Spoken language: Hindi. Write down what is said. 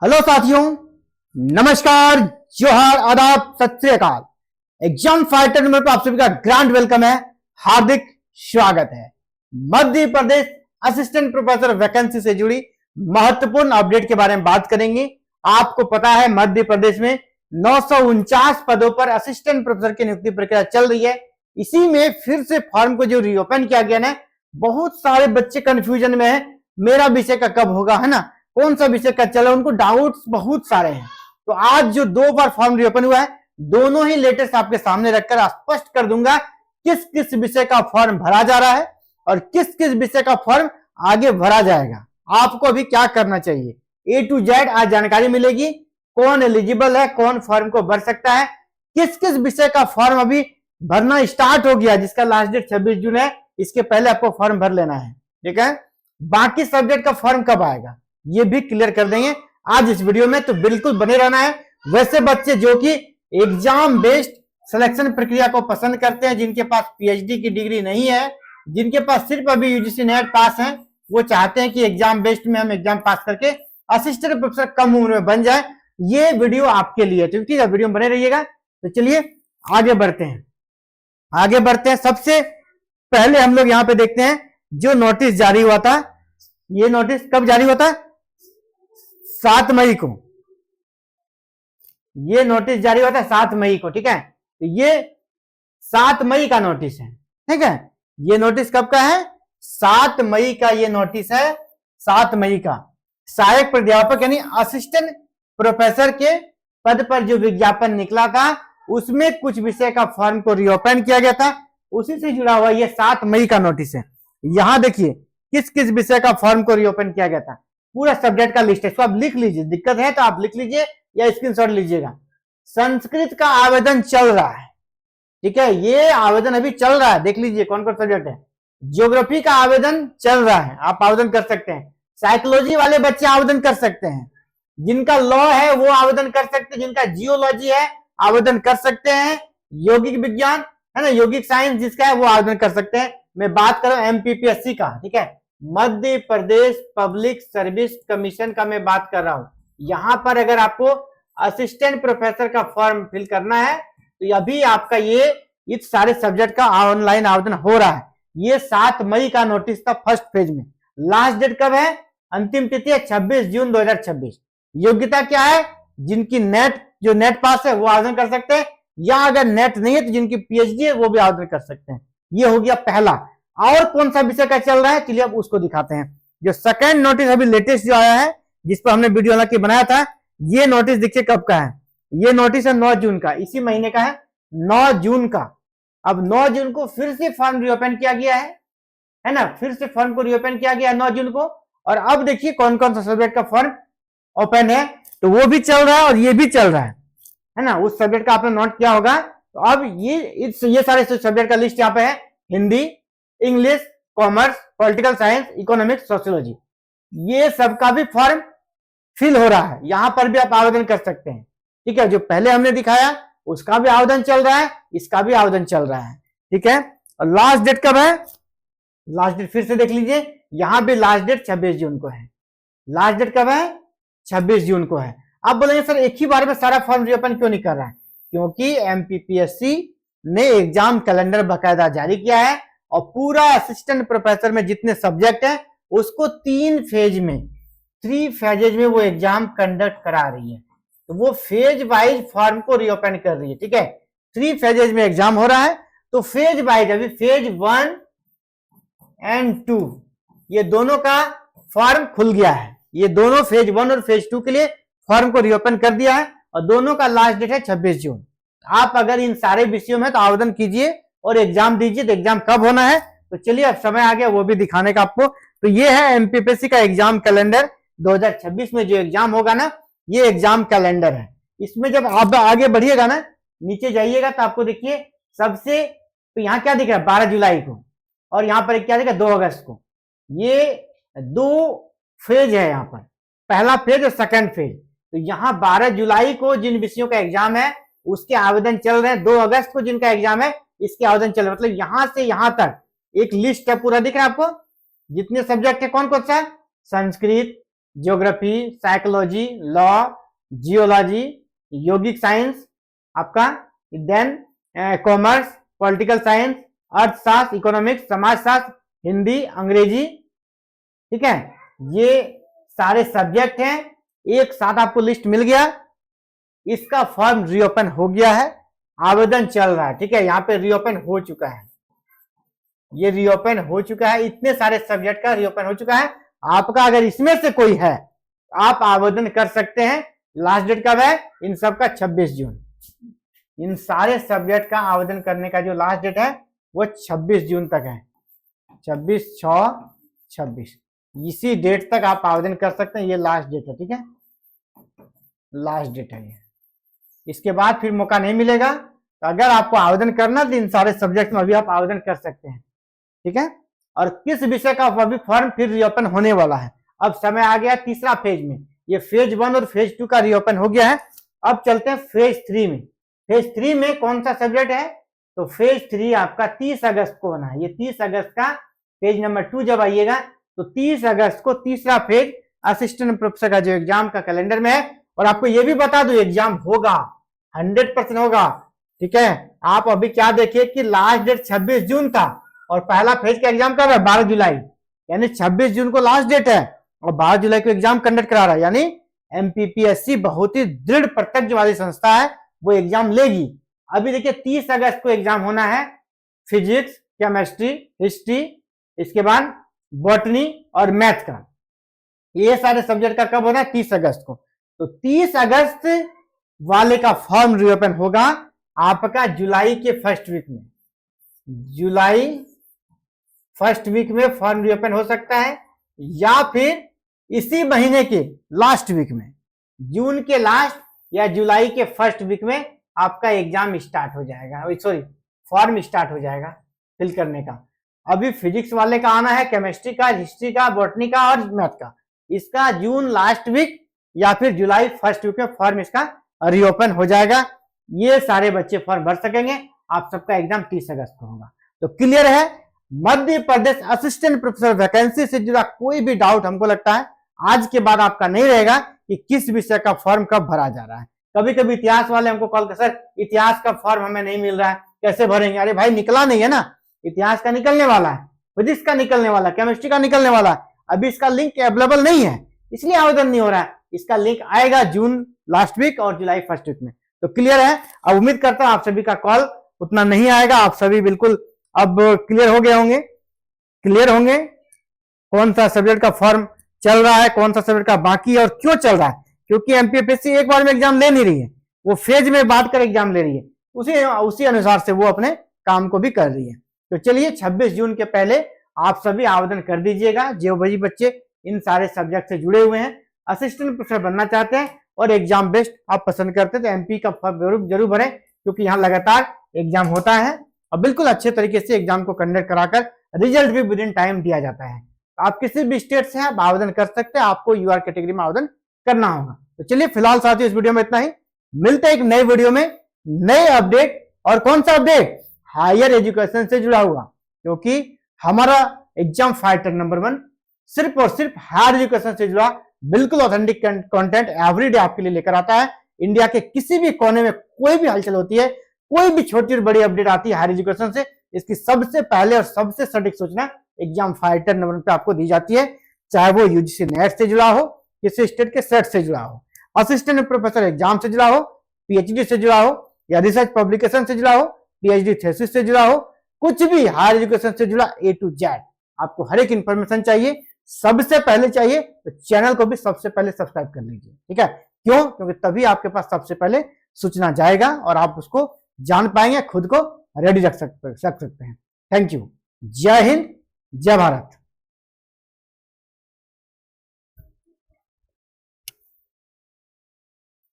हेलो साथियों, नमस्कार, जोहार, आदाब, सत श्री अकाल। एग्जाम फाइटर नंबर पर आप सभी का ग्रैंड वेलकम है, हार्दिक स्वागत है। Madhya Pradesh assistant professor vacancy से जुड़ी महत्वपूर्ण अपडेट के बारे में बात करेंगे। आपको पता है मध्य प्रदेश में 949 पदों पर असिस्टेंट प्रोफेसर की नियुक्ति प्रक्रिया चल रही है। इसी में फिर से फॉर्म को जो रीओपन किया गया ना, बहुत सारे बच्चे कंफ्यूजन में है, मेरा विषय का कब होगा, है ना, कौन सा विषय का चला, उनको डाउट्स बहुत सारे हैं। तो आज जो दो बार फॉर्म रीओपन हुआ है, दोनों ही लेटेस्ट आपके सामने रखकर स्पष्ट कर दूंगा किस किस विषय का फॉर्म भरा जा रहा है और किस किस विषय का फॉर्म आगे भरा जाएगा। आपको अभी क्या करना चाहिए, ए टू जेड आज जानकारी मिलेगी। कौन एलिजिबल है, कौन फॉर्म को भर सकता है, किस किस विषय का फॉर्म अभी भरना स्टार्ट हो गया, जिसका लास्ट डेट 26 जून है। इसके पहले आपको फॉर्म भर लेना है, ठीक है। बाकी सब्जेक्ट का फॉर्म कब आएगा ये भी क्लियर कर देंगे आज इस वीडियो में, तो बिल्कुल बने रहना है। वैसे बच्चे जो कि एग्जाम बेस्ड सिलेक्शन प्रक्रिया को पसंद करते हैं, जिनके पास पीएचडी की डिग्री नहीं है, जिनके पास सिर्फ अभी यूजीसी नेट पास है, वो चाहते हैं कि एग्जाम बेस्ड में हम एग्जाम पास करके असिस्टेंट प्रोफेसर कम उम्र में बन जाए, ये वीडियो आपके लिए, तो ठीक है, वीडियो में बने रहिएगा। तो चलिए आगे बढ़ते हैं। सबसे पहले हम लोग यहाँ पे देखते हैं जो नोटिस जारी हुआ था। ये नोटिस कब जारी हुआ था? 7 मई को। ये नोटिस जारी हुआ था 7 मई को, ठीक है। तो ये 7 मई का नोटिस है, ठीक है। ये नोटिस कब का है? 7 मई का ये नोटिस है, 7 मई का। सहायक प्राध्यापक यानी असिस्टेंट प्रोफेसर के पद पर जो विज्ञापन निकला था, उसमें कुछ विषय का फॉर्म को रीओपन किया गया था, उसी से जुड़ा हुआ ये 7 मई का नोटिस है। यहां देखिए किस किस विषय का फॉर्म को रीओपन किया गया था, पूरा सब्जेक्ट का लिस्ट है, इसको आप लिख लीजिए, दिक्कत है तो आप लिख लीजिए या स्क्रीनशॉट लीजिएगा। संस्कृत का आवेदन चल रहा है, ठीक है, ये आवेदन अभी चल रहा है, देख लीजिए कौन कौन सब्जेक्ट है। ज्योग्राफी का आवेदन चल रहा है, आप आवेदन कर सकते हैं। साइकोलॉजी वाले बच्चे आवेदन कर सकते हैं, जिनका लॉ है वो आवेदन कर सकते हैं, जिनका जियोलॉजी है आवेदन कर सकते हैं, यौगिक विज्ञान है ना, यौगिक साइंस जिसका है वो आवेदन कर सकते हैं। मैं बात कर रहा हूं एमपीपीएससी का, ठीक है, Madhya Pradesh public service commission का मैं बात कर रहा हूं। यहां पर अगर आपको असिस्टेंट प्रोफेसर का फॉर्म फिल करना है तो अभी आपका ये इस सारे सब्जेक्ट का ऑनलाइन आवेदन हो रहा है। ये 7 मई का नोटिस था फर्स्ट फेज में। लास्ट डेट कब है? अंतिम तिथि है 26 जून 2026। योग्यता क्या है? जिनकी जो नेट पास है वो आवेदन कर सकते हैं, या अगर नेट नहीं है तो जिनकी पीएचडी है वो भी आवेदन कर सकते हैं। ये हो गया पहला। और कौन सा विषय का चल रहा है, चलिए अब उसको दिखाते हैं। जो सेकंड नोटिस अभी लेटेस्ट जो आया है, जिस पर हमने वीडियो हालांकि बनाया था, ये नोटिस देखिए कब का है। ये नोटिस है 9 जून का, इसी महीने का है, 9 जून का। अब 9 जून को फिर से फॉर्म रीओपन किया गया है ना, फिर से फॉर्म को रीओपन किया गया 9 जून को। और अब देखिए कौन कौन सा सब्जेक्ट का फॉर्म ओपन है, तो वो भी चल रहा है और ये भी चल रहा है ना। उस सब्जेक्ट का आपने नोट किया होगा। तो अब ये सारे सब्जेक्ट का लिस्ट यहाँ पे है, Hindi, English, commerce, political science, economics, sociology, ये सबका भी फॉर्म फिल हो रहा है। यहां पर भी आप आवेदन कर सकते हैं, ठीक है। जो पहले हमने दिखाया उसका भी आवेदन चल रहा है, इसका भी आवेदन चल रहा है, ठीक है। और लास्ट डेट कब है? लास्ट डेट फिर से देख लीजिए, यहां भी लास्ट डेट 26 जून को है। लास्ट डेट कब है? 26 जून को है। आप बोलेंगे सर एक ही बार में सारा फॉर्म रीओपन क्यों नहीं कर रहा है? क्योंकि एमपीपीएससी ने एग्जाम कैलेंडर बाकायदा जारी किया है और पूरा असिस्टेंट प्रोफेसर में जितने सब्जेक्ट हैं उसको 3 फेजेज में वो एग्जाम कंडक्ट करा रही है। तो वो फेज वाइज फॉर्म को रीओपन कर रही है, ठीक है। 3 फेजेज में एग्जाम हो रहा है, तो फेज वाइज अभी फेज 1 एंड 2 ये दोनों का फॉर्म खुल गया है। ये दोनों फेज 1 और फेज 2 के लिए फॉर्म को रीओपन कर दिया है और दोनों का लास्ट डेट है 26 जून। आप अगर इन सारे विषयों में तो आवेदन कीजिए और एग्जाम दीजिए। तो एग्जाम कब होना है, तो चलिए अब समय आ गया वो भी दिखाने का आपको। तो ये है एमपीपीएससी का एग्जाम कैलेंडर, 2026 में जो एग्जाम होगा ना, ये एग्जाम कैलेंडर है। इसमें जब आप आगे बढ़िएगा ना, नीचे जाइएगा तो आपको देखिए सबसे, तो यहाँ क्या दिख रहा है 12 जुलाई को, और यहाँ पर क्या दिख रहा है 2 अगस्त को। ये 2 फेज है यहाँ पर, पहला फेज और सेकंड फेज। तो यहाँ 12 जुलाई को जिन विषयों का एग्जाम है उसके आवेदन चल रहे हैं, 2 अगस्त को जिनका एग्जाम है इसके आवेदन चल रहे हैं। मतलब यहां से यहां तक एक लिस्ट है, पूरा दिख रहा है आपको, जितने सब्जेक्ट है। कौन कौन सा? Sanskrit, geography, psychology, law, geology, योगिक साइंस आपका, देन कॉमर्स, पॉलिटिकल साइंस, अर्थशास्त्र, इकोनॉमिक्स, समाजशास्त्र, हिंदी, अंग्रेजी। ठीक है, ये सारे सब्जेक्ट हैं, एक साथ आपको लिस्ट मिल गया। इसका फॉर्म रीओपन हो गया है, आवेदन चल रहा है। ठीक है, यहाँ पे रीओपन हो चुका है, ये रीओपन हो चुका है, इतने सारे सब्जेक्ट का रीओपन हो चुका है। आपका अगर इसमें से कोई है आप आवेदन कर सकते हैं। लास्ट डेट कब है इन सब का? 26 जून। इन सारे सब्जेक्ट का आवेदन करने का जो लास्ट डेट है वो 26 जून तक है। 26/6/26 इसी डेट तक आप आवेदन कर सकते हैं। ये लास्ट डेट है। ठीक है, लास्ट डेट है ये। इसके बाद फिर मौका नहीं मिलेगा। तो अगर आपको आवेदन करना तो इन सारे सब्जेक्ट में अभी आप आवेदन कर सकते हैं। ठीक है, और किस विषय का अभी फॉर्म फिर रीओपन होने वाला है। अब समय आ गया तीसरा फेज में। ये फेज 1 और फेज 2 का रीओपन हो गया है। अब चलते हैं फेज 3 में। फेज 3 में कौन सा सब्जेक्ट है? तो फेज 3 आपका 30 अगस्त को होना है। ये 30 अगस्त का पेज नंबर 2 जब आइएगा तो 30 अगस्त को तीसरा फेज असिस्टेंट प्रोफेसर का जो एग्जाम का कैलेंडर में है। और आपको ये भी बता दो एग्जाम होगा, 100% होगा। ठीक है, आप अभी क्या देखिए कि लास्ट डेट 26 जून था और पहला फेज का एग्जाम कब है? 12 जुलाई। यानी 26 जून को लास्ट डेट है और 12 जुलाई को एग्जाम कंडक्ट करा रहा है। यानी एमपीपीएससी बहुत ही दृढ़ प्रत्यक्ष वाली संस्था है, वो एग्जाम लेगी। अभी देखिए 30 अगस्त को एग्जाम होना है, फिजिक्स, केमिस्ट्री, हिस्ट्री, इसके बाद बॉटनी और मैथ का। ये सारे सब्जेक्ट का कब होना है? 30 अगस्त को। तो 30 अगस्त वाले का फॉर्म रीओपन होगा आपका जुलाई के फर्स्ट वीक में। जुलाई फर्स्ट वीक में फॉर्म रीओपन हो सकता है, या फिर इसी महीने के लास्ट वीक में, जून के लास्ट या जुलाई के फर्स्ट वीक में आपका एग्जाम स्टार्ट हो जाएगा। सॉरी, फॉर्म स्टार्ट हो जाएगा फिल करने का। अभी फिजिक्स वाले का आना है, केमिस्ट्री का, हिस्ट्री का, बॉटनी का और मैथ का। इसका जून लास्ट वीक या फिर जुलाई फर्स्ट वीक में फॉर्म इसका रीओपन हो जाएगा। ये सारे बच्चे फॉर्म भर सकेंगे। आप सबका एग्जाम 30 अगस्त को होगा। तो क्लियर है, Madhya Pradesh assistant professor vacancy से जुड़ा कोई भी डाउट हमको लगता है आज के बाद आपका नहीं रहेगा कि किस विषय का फॉर्म कब भरा जा रहा है। कभी कभी इतिहास वाले हमको कॉल कर, सर इतिहास का फॉर्म हमें नहीं मिल रहा है, कैसे भरेंगे? अरे भाई निकला नहीं है ना, इतिहास का निकलने वाला है, फिजिक्स का निकलने वाला है, केमिस्ट्री का निकलने वाला है। अभी इसका लिंक अवेलेबल नहीं है, इसलिए आवेदन नहीं हो रहा है। इसका लिंक आएगा जून लास्ट वीक और जुलाई फर्स्ट वीक में। तो क्लियर है। अब उम्मीद करता हूं आप सभी का कॉल उतना नहीं आएगा, आप सभी बिल्कुल अब क्लियर हो गए होंगे। क्लियर होंगे कौन सा सब्जेक्ट का फॉर्म चल रहा है, कौन सा सब्जेक्ट का बाकी है और क्यों चल रहा है। क्योंकि एमपीपीएससी एक बार में एग्जाम ले नहीं रही है, वो फेज में बांट कर एग्जाम ले रही है। उसी अनुसार से वो अपने काम को भी कर रही है। तो चलिए 26 जून के पहले आप सभी आवेदन कर दीजिएगा। जो भाई बच्चे इन सारे सब्जेक्ट से जुड़े हुए हैं, असिस्टेंट प्रोफेसर बनना चाहते हैं और एग्जाम बेस्ड आप पसंद करते हैं, तो एमपी का फॉर्म जरूर भरें, क्योंकि यहाँ लगातार एग्जाम होता है और बिल्कुल अच्छे तरीके से एग्जाम को कंडक्ट कराकर रिजल्ट भी विद इन टाइम दिया जाता है। आप किसी भी स्टेट से आप आवेदन कर सकते हैं, आपको यूआर कैटेगरी में आवेदन करना होगा। तो चलिए फिलहाल साथियों इस वीडियो में इतना ही, मिलते हैं एक नए वीडियो में नए अपडेट। और कौन सा अपडेट? हायर एजुकेशन से जुड़ा हुआ, क्योंकि हमारा एग्जाम फाइटर नंबर 1 सिर्फ और सिर्फ हायर एजुकेशन से जुड़ा बिल्कुल ऑथेंटिक कंटेंट एवरीडे आपके लिए लेकर आता है। इंडिया के किसी भी कोने में कोई भी हलचल होती है, कोई भी छोटी और बड़ी अपडेट आती है हायर एजुकेशन से, इसकी सबसे पहले और सबसे सटीक सूचना एग्जाम फाइटर नंबर पे आपको दी जाती है। चाहे वो यूजीसी नेट से जुड़ा हो, किसी स्टेट के सेट से जुड़ा हो, असिस्टेंट प्रोफेसर एग्जाम से जुड़ा हो, पीएचडी से जुड़ा हो या रिसर्च पब्लिकेशन से जुड़ा हो, पीएचडी थीसिस से जुड़ा हो, कुछ भी हायर एजुकेशन से जुड़ा A to Z आपको हर एक इंफॉर्मेशन चाहिए, सबसे पहले चाहिए, तो चैनल को भी सबसे पहले सब्सक्राइब कर लीजिए। ठीक है, क्यों? क्योंकि तभी आपके पास सबसे पहले सूचना जाएगा और आप उसको जान पाएंगे, खुद को रेडी रख सकते हैं। Thank you. जय हिंद, जय भारत।